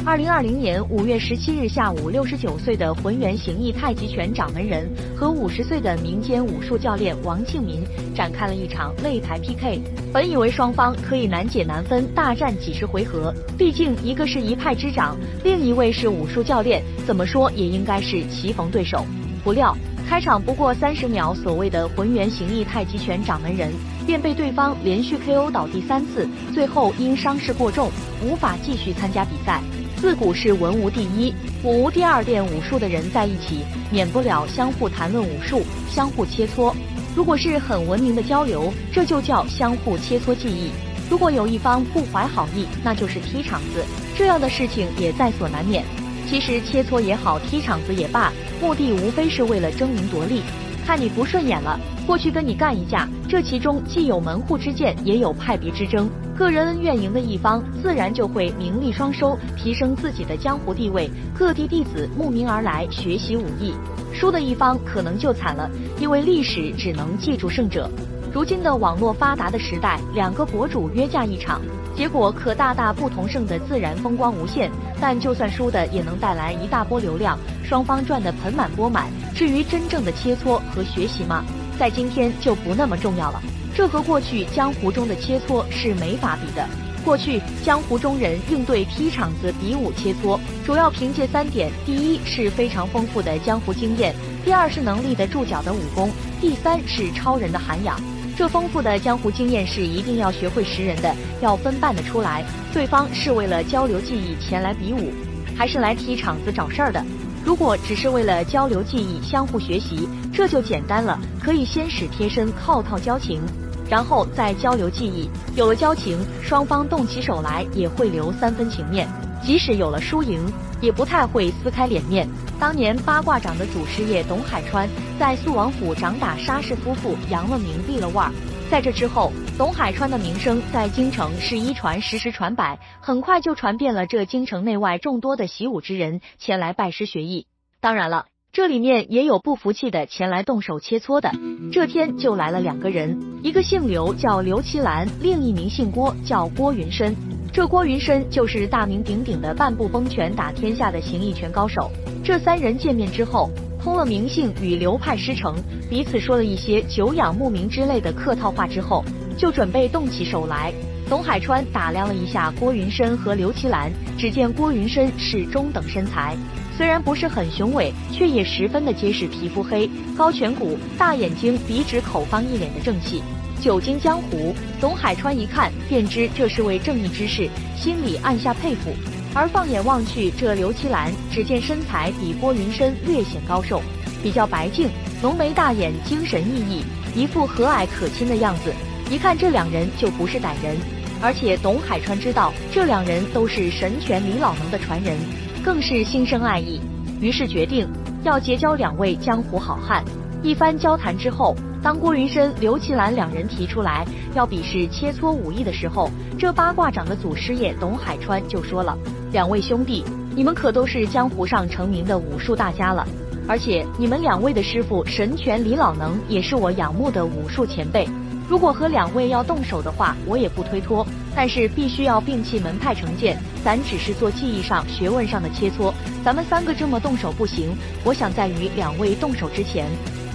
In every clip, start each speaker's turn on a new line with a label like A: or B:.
A: 2020年5月17日下午，69岁的浑元形意太极拳掌门人和50岁的民间武术教练王庆民展开了一场擂台 PK。本以为双方可以难解难分，大战几十回合，毕竟一个是一派之长，另一位是武术教练，怎么说也应该是棋逢对手。不料开场不过30秒，所谓的浑元形意太极拳掌门人便被对方连续 KO 倒地3次，最后因伤势过重无法继续参加比赛。自古是文无第一，武无第二，练武术的人在一起，免不了相互谈论武术，相互切磋。如果是很文明的交流，这就叫相互切磋技艺。如果有一方不怀好意，那就是踢场子，这样的事情也在所难免。其实切磋也好，踢场子也罢，目的无非是为了争名夺利，看你不顺眼了，过去跟你干一架，这其中既有门户之见，也有派别之争，个人恩怨赢的一方自然就会名利双收，提升自己的江湖地位，各地弟子慕名而来学习武艺。输的一方可能就惨了，因为历史只能记住胜者。如今的网络发达的时代，两个博主约架一场，结果可大大不同，胜的自然风光无限，但就算输的也能带来一大波流量，双方赚得盆满钵满。至于真正的切磋和学习吗？在今天就不那么重要了，这和过去江湖中的切磋是没法比的。过去江湖中人应对踢场子比武切磋，主要凭借3点：第一是非常丰富的江湖经验，第二是能立得住脚的武功，第三是超人的涵养。这丰富的江湖经验是一定要学会识人的，要分辨得出来，对方是为了交流技艺前来比武，还是来踢场子找事儿的。如果只是为了交流技艺相互学习，这就简单了，可以先使贴身靠套交情，然后再交流技艺，有了交情，双方动起手来也会留3分情面，即使有了输赢，也不太会撕开脸面。当年八卦掌的祖师爷董海川在肃王府掌打沙氏夫妇，扬了名，立了腕儿。在这之后，董海川的名声在京城是一传十，十传百，很快就传遍了这京城内外众多的习武之人前来拜师学艺。当然了，这里面也有不服气的前来动手切磋的。这天就来了2个人，一个姓刘叫刘奇兰，另一名姓郭叫郭云深。这郭云深就是大名鼎鼎的半步崩拳打天下的形意拳高手。这3人见面之后，通了名姓与流派师承，彼此说了一些久仰慕名之类的客套话之后，就准备动起手来。董海川打量了一下郭云深和刘奇兰，只见郭云深是中等身材，虽然不是很雄伟，却也十分的结实，皮肤黑，高颧骨，大眼睛，笔直口方，一脸的正气。久经江湖，董海川一看便知这是位正义之士，心里暗下佩服。而放眼望去，这刘奇兰只见身材比郭云深略显高瘦，比较白净，浓眉大眼，精神奕奕，一副和蔼可亲的样子。一看这2人就不是歹人，而且董海川知道这2人都是神拳李老能的传人，更是心生爱意，于是决定要结交2位江湖好汉。一番交谈之后，当郭云深、刘奇兰2人提出来要比试切磋武艺的时候，这八卦掌的祖师爷董海川就说了：“2位兄弟，你们可都是江湖上成名的武术大家了，而且你们2位的师傅神拳李老能也是我仰慕的武术前辈。如果和2位要动手的话，我也不推脱，但是必须要摒弃门派成见，咱只是做技艺上、学问上的切磋。咱们3个这么动手不行，我想在与2位动手之前，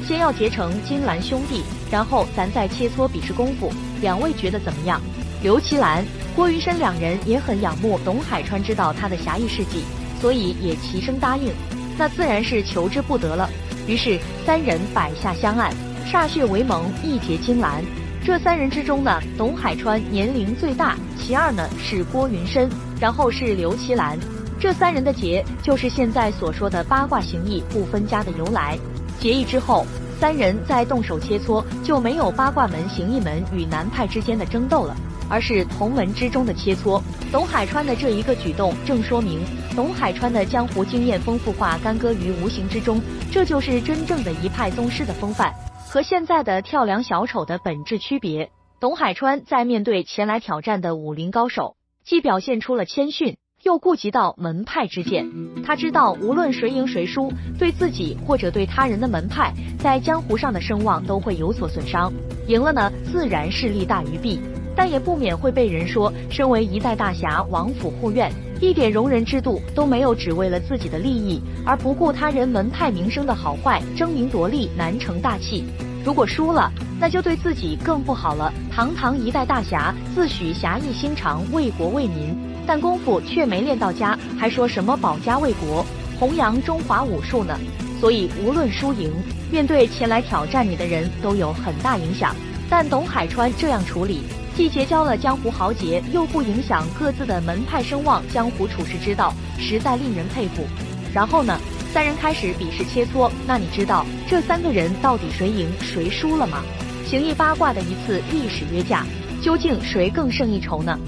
A: 先要结成金兰兄弟，然后咱再切磋比试功夫，2位觉得怎么样？”刘奇兰、郭云深2人也很仰慕董海川，知道他的侠义事迹，所以也齐声答应，那自然是求之不得了。于是3人摆下香案，歃血为盟，一结金兰。这3人之中呢，董海川年龄最大，其2呢是郭云深，然后是刘奇兰。这3人的结就是现在所说的八卦形意不分家的由来。结义之后，3人再动手切磋，就没有八卦门、形意门与南派之间的争斗了，而是同门之中的切磋。董海川的这一个举动，正说明董海川的江湖经验丰富化干戈于无形之中，这就是真正的一派宗师的风范，和现在的跳梁小丑的本质区别。董海川在面对前来挑战的武林高手，既表现出了谦逊，又顾及到门派之见。他知道无论谁赢谁输，对自己或者对他人的门派在江湖上的声望都会有所损伤。赢了呢，自然是利大于弊，但也不免会被人说身为一代大侠，王府护院，一点容人之度都没有，只为了自己的利益而不顾他人门派名声的好坏，争名夺利，难成大器。如果输了，那就对自己更不好了。堂堂一代大侠，自诩侠义心肠，为国为民，但功夫却没练到家，还说什么保家卫国，弘扬中华武术呢？所以无论输赢，面对前来挑战你的人都有很大影响。但董海川这样处理，既结交了江湖豪杰，又不影响各自的门派声望，江湖处世之道实在令人佩服。然后呢，三人开始比试切磋。那你知道这3个人到底谁赢谁输了吗？形意八卦的一次历史约架，究竟谁更胜一筹呢？